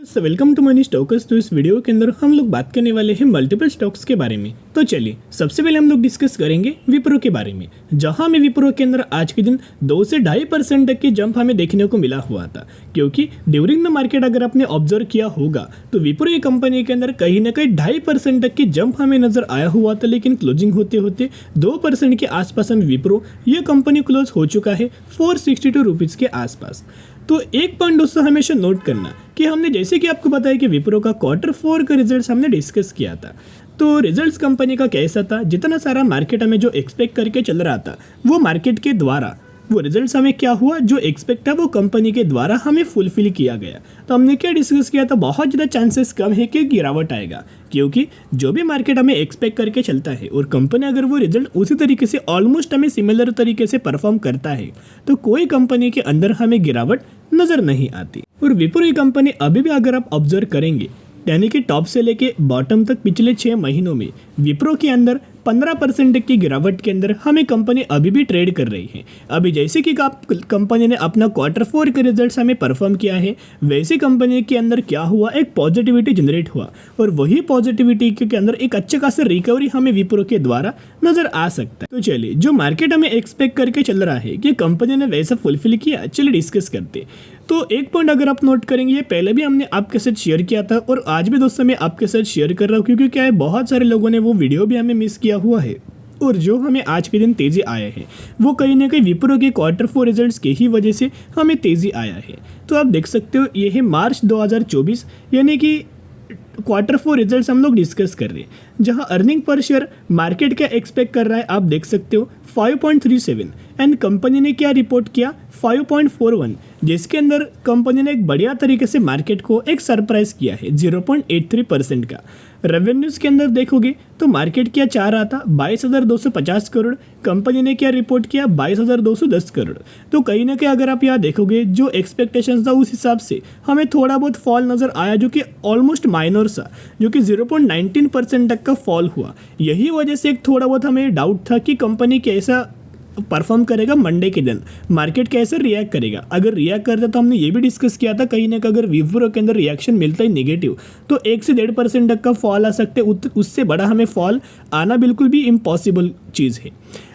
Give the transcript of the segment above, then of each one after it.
Welcome to money stocks. तो इस video के अंदर हम लोग बात करने वाले हैं मल्टीपल स्टॉक्स के बारे में। तो चलिए सबसे पहले हम लोग डिस्कस करेंगे विप्रो के बारे में, जहां हमें विप्रो के अंदर आज के दिन 2 से 2.5% तक की जंप हमें देखने को मिला हुआ था। क्योंकि ड्यूरिंग द मार्केट अगर आपने ऑब्जर्व किया होगा तो विप्रो की कंपनी के अंदर कहीं ना कहीं 2.5% तक की जंप हमें नजर आया हुआ था, लेकिन क्लोजिंग होते होते 2% के आसपास हमें विप्रो ये कंपनी क्लोज हो चुका है 462 रुपीज़ के आसपास। तो एक पॉइंट दोस्तों हमेशा नोट करना कि हमने जैसे कि आपको बताया कि विप्रो का Q4 का रिजल्ट्स हमने डिस्कस किया था। तो रिजल्ट्स कंपनी का कैसा था, जितना सारा मार्केट हमें जो एक्सपेक्ट करके चल रहा था वो मार्केट के द्वारा वो रिजल्ट्स हमें क्या हुआ, जो एक्सपेक्ट था वो कंपनी के द्वारा हमें फुलफिल किया गया। तो हमने क्या डिस्कस किया था, बहुत ज़्यादा चांसेस कम है कि गिरावट आएगा, क्योंकि जो भी मार्केट हमें एक्सपेक्ट करके चलता है और कंपनी अगर वो रिजल्ट उसी तरीके से ऑलमोस्ट हमें सिमिलर तरीके से परफॉर्म करता है तो कोई कंपनी के अंदर हमें गिरावट नज़र नहीं आती। और विप्रो की कंपनी अभी भी अगर आप ऑब्जर्व करेंगे, यानी कि टॉप से लेके बॉटम तक पिछले 6 महीनों में विप्रो के अंदर 15% की गिरावट के अंदर हमें कंपनी अभी भी ट्रेड कर रही है। अभी जैसे कि कंपनी ने अपना Q4 के रिजल्ट्स हमें परफॉर्म किया है, वैसे कंपनी के अंदर क्या हुआ, एक पॉजिटिविटी जनरेट हुआ और वही पॉजिटिविटी के अंदर एक अच्छे खासा रिकवरी हमें विप्रो के द्वारा नजर आ सकता है। तो चलिए, जो मार्केट हमें एक्सपेक्ट करके चल रहा है कि कंपनी ने वैसा फुलफिल किया, चलिए डिस्कस करते। तो एक पॉइंट अगर आप नोट करेंगे, ये पहले भी हमने आपके साथ शेयर किया था और आज भी दोस्तों मैं आपके साथ शेयर कर रहा हूँ, क्योंकि क्या है, बहुत सारे लोगों ने वो वीडियो भी हमें मिस किया हुआ है और जो हमें आज के दिन तेज़ी आया है वो कहीं ना कहीं विप्रो के Q4 रिजल्ट्स की ही वजह से हमें तेज़ी आया है। तो आप देख सकते हो, ये है मार्च 2024, यानी कि Q4 रिजल्ट्स हम लोग डिस्कस कर रहे हैं, जहां अर्निंग पर शेयर मार्केट क्या एक्सपेक्ट कर रहा है आप देख सकते हो 5.37 एंड कंपनी ने क्या रिपोर्ट किया 5.41, जिसके अंदर कंपनी ने एक बढ़िया तरीके से मार्केट को एक सरप्राइज किया है 0.83% का। रेवेन्यूज़ के अंदर देखोगे तो मार्केट क्या चाह रहा था 22,250 करोड़, कंपनी ने क्या रिपोर्ट किया 22,210 करोड़। तो कहीं ना कहीं अगर आप यहाँ देखोगे, जो एक्सपेक्टेशंस था उस हिसाब से हमें थोड़ा बहुत फॉल नज़र आया, जो कि ऑलमोस्ट माइनर सा, जो कि 0.19% तक का फॉल हुआ। यही वजह से एक थोड़ा बहुत हमें डाउट था कि कंपनी कैसा परफॉर्म करेगा, मंडे के दिन मार्केट कैसे रिएक्ट करेगा। अगर रिएक्ट करता तो हमने ये भी डिस्कस किया था कहीं ना कहीं अगर विप्रो के अंदर रिएक्शन मिलता है नेगेटिव तो 1 से 1.5% तक का फॉल आ सकते, उससे बड़ा हमें फॉल आना बिल्कुल भी इम्पॉसिबल चीज़ है।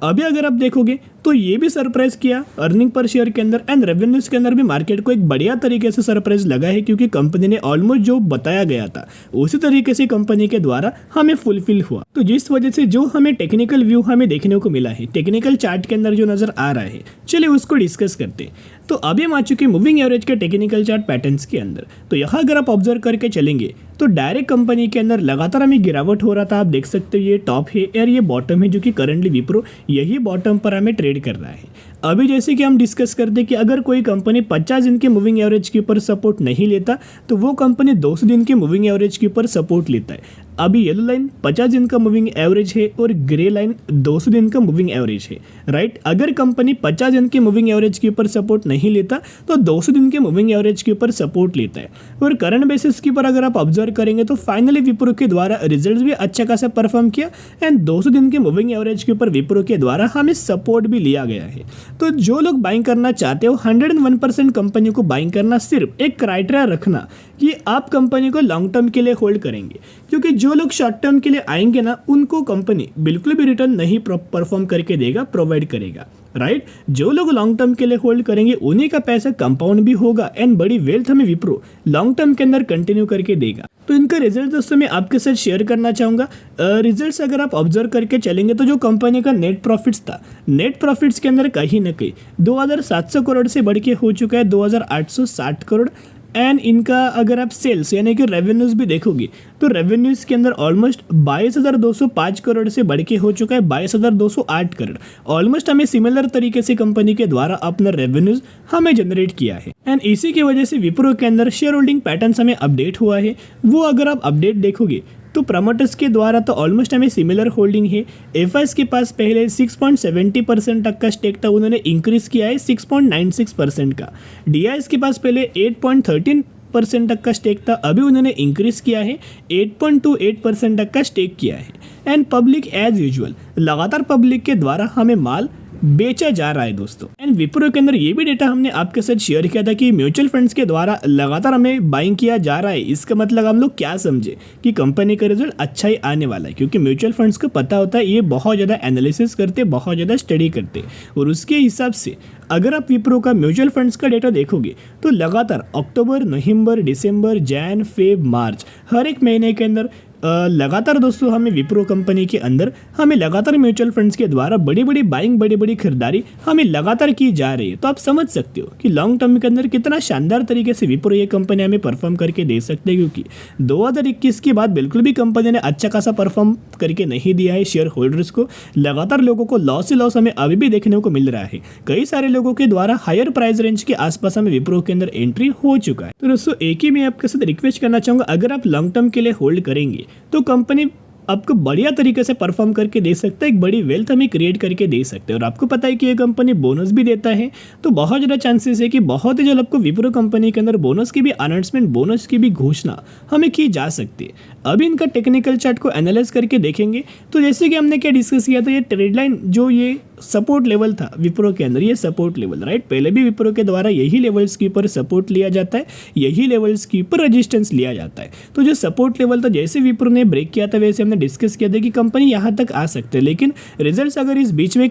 अभी अगर आप देखोगे तो ये भी सरप्राइज किया अर्निंग पर शेयर के अंदर एंड रेवेन्यूज़ के अंदर भी मार्केट को एक बढ़िया तरीके से सरप्राइज लगा है, क्योंकि कंपनी ने ऑलमोस्ट जो बताया गया था उसी तरीके से कंपनी के द्वारा हमें फुलफिल हुआ। तो जिस वजह से जो हमें टेक्निकल व्यू हमें देखने को मिला है, टेक्निकल चार्ट के अंदर जो नजर आ रहा है, चलिए उसको डिस्कस करते हैं। तो अभी हम आ चुके मूविंग एवरेज के टेक्निकल चार्ट पैटर्न्स के अंदर। तो यहाँ अगर आप ऑब्जर्व करके चलेंगे तो डायरेक्ट कंपनी के अंदर लगातार हमें गिरावट हो रहा था। आप देख सकते हो ये टॉप है और ये बॉटम है, जो कि करंटली विप्रो यही बॉटम पर हमें ट्रेड कर रहा है। अभी जैसे कि हम डिस्कस करते कि अगर कोई कंपनी 50 दिन के मूविंग एवरेज के ऊपर सपोर्ट नहीं लेता तो वो कंपनी 200 दिन के मूविंग एवरेज के ऊपर सपोर्ट लेता है। अभी येलो लाइन 50 दिन का मूविंग एवरेज है और ग्रे लाइन 200 दिन का मूविंग एवरेज है, राइट। अगर कंपनी 50 दिन के मूविंग एवरेज के ऊपर सपोर्ट नहीं लेता तो 200 दिन के मूविंग एवरेज के ऊपर सपोर्ट लेता है। और करंट बेसिस के ऊपर अगर आप ऑब्जर्व करेंगे तो फाइनली विप्रो के द्वारा रिजल्ट्स भी अच्छा खासा परफॉर्म किया एंड 200 दिन के मूविंग एवरेज के ऊपर विप्रो के द्वारा हमें सपोर्ट भी लिया गया है। तो जो लोग बाइंग करना चाहते हो 101% कंपनी को बाइंग करना, सिर्फ एक क्राइटेरिया रखना कि आप कंपनी को लॉन्ग टर्म के लिए होल्ड करेंगे, क्योंकि जो लोग शॉर्ट टर्म के लिए आएंगे ना उनको कंपनी बिल्कुल भी रिटर्न नहीं परफॉर्म करके देगा, प्रोवाइड करेगा, राइट। जो लोग लॉन्ग टर्म के लिए होल्ड करेंगे उन्हीं का पैसा कंपाउंड भी होगा एंड बड़ी वेल्थ हमें विप्रो लॉन्ग टर्म के अंदर कंटिन्यू करके देगा। तो इनका रिजल्ट दोस्तों मैं आपके साथ शेयर करना चाहूँगा। रिजल्ट्स अगर आप ऑब्जर्व करके चलेंगे तो जो कंपनी का नेट प्रॉफिट्स था, नेट प्रॉफिट्स के अंदर कहीं ना कहीं 2,700 करोड़ से बढ़ के हो चुका है 2,860 करोड़ एंड इनका अगर आप सेल्स यानी कि रेवेन्यूज़ भी देखोगे तो रेवेन्यूज़ के अंदर ऑलमोस्ट 22,205 करोड़ से बढ़ के हो चुका है 22,208 करोड़। ऑलमोस्ट हमें सिमिलर तरीके से कंपनी के द्वारा अपना रेवेन्यूज़ हमें जनरेट किया है एंड इसी की वजह से विप्रो के अंदर शेयर होल्डिंग पैटर्न्स हमें अपडेट हुआ है। वो अगर आप अपडेट देखोगे तो प्रमोटर्स के द्वारा तो ऑलमोस्ट हमें सिमिलर होल्डिंग है। एफआईएस के पास पहले 6.70% तक का स्टेक था, उन्होंने इंक्रीज किया है 6.96% का। डीआईएस के पास पहले 8.13% तक का स्टेक था, अभी उन्होंने इंक्रीज किया है 8.28% तक का स्टेक किया है। एंड पब्लिक एज यूजुअल लगातार पब्लिक के द्वारा हमें माल बेचा जा रहा है दोस्तों। एंड विप्रो के अंदर ये भी डेटा हमने आपके साथ शेयर किया था कि म्यूचुअल फंड्स के द्वारा लगातार हमें बाइंग किया जा रहा है। इसका मतलब हम लोग क्या समझे कि कंपनी का रिजल्ट अच्छा ही आने वाला है, क्योंकि म्यूचुअल फंड्स को पता होता है ये बहुत ज़्यादा एनालिसिस करते, बहुत ज़्यादा स्टडी करते, और उसके हिसाब से अगर आप विप्रो का म्यूचुअल फंड्स का डेटा देखोगे तो लगातार अक्टूबर, नवंबर, दिसंबर, जैन, फेब, मार्च हर एक महीने के अंदर लगातार दोस्तों हमें विप्रो कंपनी के अंदर हमें लगातार म्यूचुअल फंड्स के द्वारा बड़ी बड़ी बाइंग, बड़ी बड़ी खरीदारी हमें लगातार की जा रही है। तो आप समझ सकते हो कि लॉन्ग टर्म के अंदर कितना शानदार तरीके से विप्रो ये कंपनी हमें परफॉर्म करके दे सकते हैं, क्योंकि 2021 के बाद बिल्कुल भी कंपनी ने अच्छा खासा परफॉर्म करके नहीं दिया है शेयर होल्डर्स को। लगातार लोगों को लॉस ही लॉस हमें अभी भी देखने को मिल रहा है। कई सारे लोगों के द्वारा हायर प्राइस रेंज के आसपास हमें विप्रो के अंदर एंट्री हो चुका है। तो दोस्तों एक ही मैं आपके साथ रिक्वेस्ट करना चाहूंगा, अगर आप लॉन्ग टर्म के लिए होल्ड करेंगे तो कंपनी आपको बढ़िया तरीके से परफॉर्म करके दे सकता है, एक बड़ी वेल्थ हमें क्रिएट करके दे सकते हैं। और आपको पता है कि ये कंपनी बोनस भी देता है, तो बहुत ज़्यादा चांसेस है कि बहुत ही जल्द आपको विप्रो कंपनी के अंदर बोनस की भी अनाउंसमेंट, बोनस की भी घोषणा हमें की जा सकती है। अभी इनका टेक्निकल चार्ट को एनालाइज करके देखेंगे तो जैसे कि हमने क्या डिस्कस किया था, ये ट्रेड लाइन जो ये सपोर्ट लेवल था विप्रो के अंदर, ये सपोर्ट लेवल राइट, पहले भी विप्रो के द्वारा यही लेवल्स के ऊपर सपोर्ट लिया जाता है, यही लेवल्स के ऊपर रेजिस्टेंस लिया जाता है। तो जो सपोर्ट लेवल था जैसे विप्रो ने ब्रेक किया था वैसे हमने डिस्कस किया था कि कंपनी यहाँ तक आ सकते हैं, लेकिन रिजल्ट्स अगर इस बीच में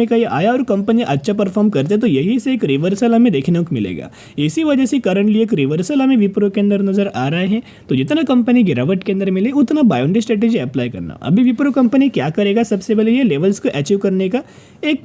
कहीं आया और कंपनी अच्छा परफॉर्म करते तो यही से एक रिवर्सल हमें देखने को मिलेगा। इसी वजह से करंटली एक रिवर्सल हमें विप्रो के अंदर नजर आ रहा है। तो जितना कंपनी गिरावट के अंदर मिले उतना buy on day strategy apply करना। अभी विप्रो कंपनी क्या करेगा, सबसे पहले ये लेवल्स को अचीव करने का एक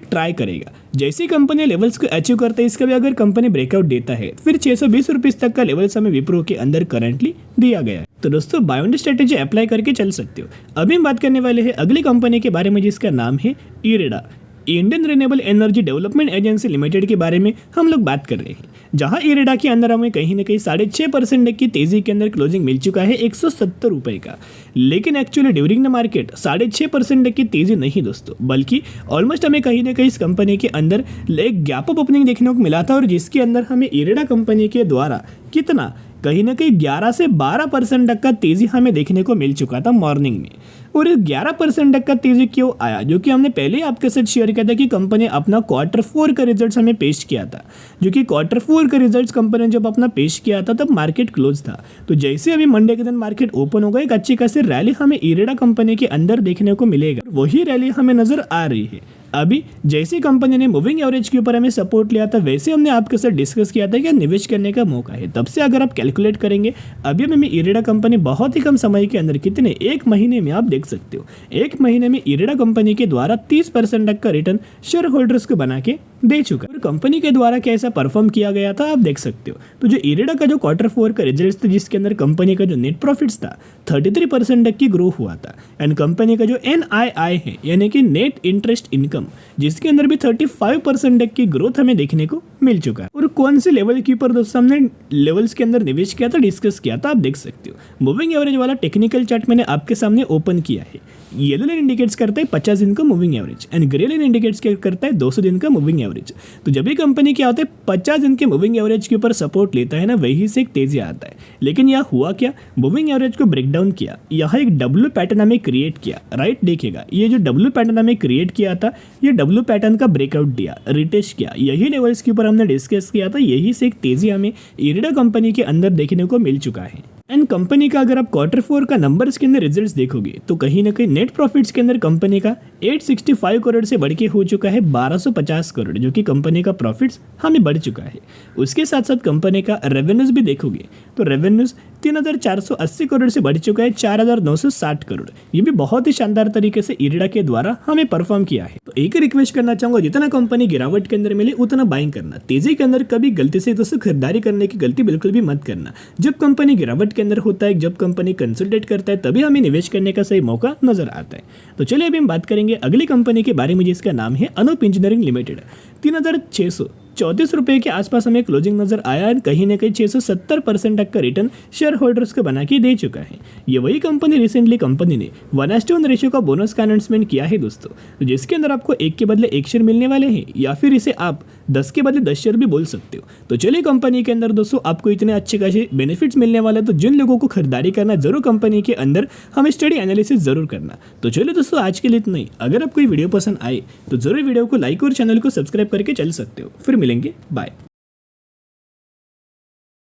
ट्राई करेगा। जैसे ही कंपनी लेवल्स को अचीव करता है, इसका भी अगर कंपनी ब्रेकआउट देता है फिर 620 रुपीज़ तक का लेवल्स हमें विप्रो के अंदर करंटली दिया गया है। तो दोस्तों buy on day strategy apply करके चल सकते हो। अभी हम बात करने वाले हैं अगली कंपनी के बारे में जिसका नाम है IREDA, Indian renewable energy development agency limited के बारे में हम लोग बात कर रहे हैं, जहां इरेडा के अंदर हमें कहीं ना कहीं 6.5% की तेजी के अंदर क्लोजिंग मिल चुका है 170 रुपए का। लेकिन एक्चुअली ड्यूरिंग द मार्केट 6.5% की तेजी नहीं दोस्तों, बल्कि ऑलमोस्ट हमें कहीं ना कहीं इस कंपनी के अंदर एक गैप अप ओपनिंग देखने को मिला था, और जिसके अंदर हमें इरेडा कंपनी के द्वारा कितना कहीं ना कहीं 11 से 12% तक का तेजी हमें देखने को मिल चुका था मॉर्निंग में। और इस 11% तक का तेजी क्यों आया, जो कि हमने पहले ही आपके साथ शेयर किया था कि कंपनी अपना Q4 का रिजल्ट्स हमें पेश किया था, जो कि Q4 का रिजल्ट्स कंपनी जब अपना पेश किया था तब मार्केट क्लोज था। तो जैसे अभी मंडे के दिन मार्केट ओपन होगा, एक अच्छी खासी रैली हमें इरेडा कंपनी के अंदर देखने को मिलेगा, वही रैली हमें नजर आ रही है। अभी जैसे कंपनी ने मूविंग एवरेज के ऊपर हमें सपोर्ट लिया था, वैसे हमने आपके साथ डिस्कस किया था कि निवेश करने का मौका है। तब से अगर आप कैलकुलेट करेंगे अभी हमें इरेडा कंपनी बहुत ही कम समय के अंदर कितने, एक महीने में आप देख सकते हो, एक महीने में इरेडा कंपनी के द्वारा 30% तक का रिटर्न शेयर होल्डर्स को बना के दे चुका है। और कंपनी के द्वारा कैसा परफॉर्म किया गया था आप देख सकते हो। तो जो इरेडा का जो Q4 का रिजल्ट था, जिसके अंदर कंपनी का जो नेट प्रॉफिट्स था 33% तक की ग्रो हुआ था, एंड कंपनी का जो NII है यानी कि नेट इंटरेस्ट इनकम, जिसके अंदर भी 35% तक की ग्रोथ हमें देखने को मिल चुका है। और कौन से लेवल के ऊपर दोस्तों हमने लेवल्स के अंदर निवेश किया था, डिस्कस किया था, आप देख सकते हो। मूविंग एवरेज वाला टेक्निकल चार्ट मैंने आपके सामने ओपन किया है। येलो लाइन इंडिकेट्स करता है 50 दिन का moving average, and grey line indicates करता है 200 दिन का मूविंग एवरेज। तो जब भी कंपनी क्या होता है 50 दिन के मूविंग एवरेज के ऊपर सपोर्ट लेता है ना, वही से एक तेजी आता है। लेकिन यह हुआ क्या, मूविंग एवरेज को ब्रेक डाउन किया, यहाँ एक डब्ल्यू पैटर्न हमें क्रिएट किया, राइट। देखिएगा ये जो डब्ल्यू पैटर्न हमें क्रिएट किया था, ये डब्ल्यू पैटर्न का ब्रेकआउट दिया, रिटेस्ट किया, यही लेवल्स के ऊपर हमने डिस्कस किया था, यही से एक तेजी हमें इरेडा कंपनी के अंदर देखने को मिल चुका है। एंड कंपनी का अगर आप Q4 का नंबर्स के अंदर रिजल्ट्स देखोगे तो कहीं ना कहीं नेट प्रॉफिट्स के अंदर कंपनी का 865 करोड़ से बढ़ के हो चुका है 1250 करोड़, जो कि कंपनी का प्रॉफिट्स हमें बढ़ चुका है। उसके साथ साथ कंपनी का रेवेन्यूज भी देखोगे तो रेवेन्यूज 3480 करोड़ से बढ़ चुका है 4960 करोड़। ये भी बहुत ही शानदार तरीके से इरेडा के द्वारा हमें परफॉर्म किया है। तो एक रिक्वेस्ट करना चाहूंगा, जितना कंपनी गिरावट के अंदर मिले उतना बाइंग करना। तेजी के अंदर कभी गलती से दोस्तों खरीदारी करने की गलती बिल्कुल भी मत करना। जब कंपनी गिरावट के अंदर होता है, जब कंपनी कंसल्टेट करता है, तभी हमें निवेश करने का सही मौका नजर आता है। तो चलिए अभी हम बात करेंगे अगली कंपनी के बारे में, जिसका नाम है अनूप इंजीनियरिंग लिमिटेड। 3600 ₹34 के आसपास हमें क्लोजिंग नजर आया और कहीं ना कहीं 670% तक का रिटर्न शेयर होल्डर्स को बना के दे चुका है। ये वही कंपनी रिसेंटली कंपनी ने 1:1 रेशियो का बोनस का अनाउंसमेंट किया है दोस्तों, जिसके अंदर आपको 1 के बदले 1 शेयर मिलने वाले हैं, या फिर इसे आप 10 के बदले 10 शेयर भी बोल सकते हो। तो चलिए कंपनी के अंदर दोस्तों आपको इतने अच्छे खासे बेनिफिट्स मिलने वाले, तो जिन लोगों को खरीदारी करना जरूर कंपनी के अंदर हमें स्टडी एनालिसिस जरूर करना। तो चलिए दोस्तों आज के लिए इतना ही। अगर आपको ये वीडियो पसंद आए तो जरूर वीडियो को लाइक और चैनल को सब्सक्राइब करके चल सकते हो। फिर मिलेंगे, बाय।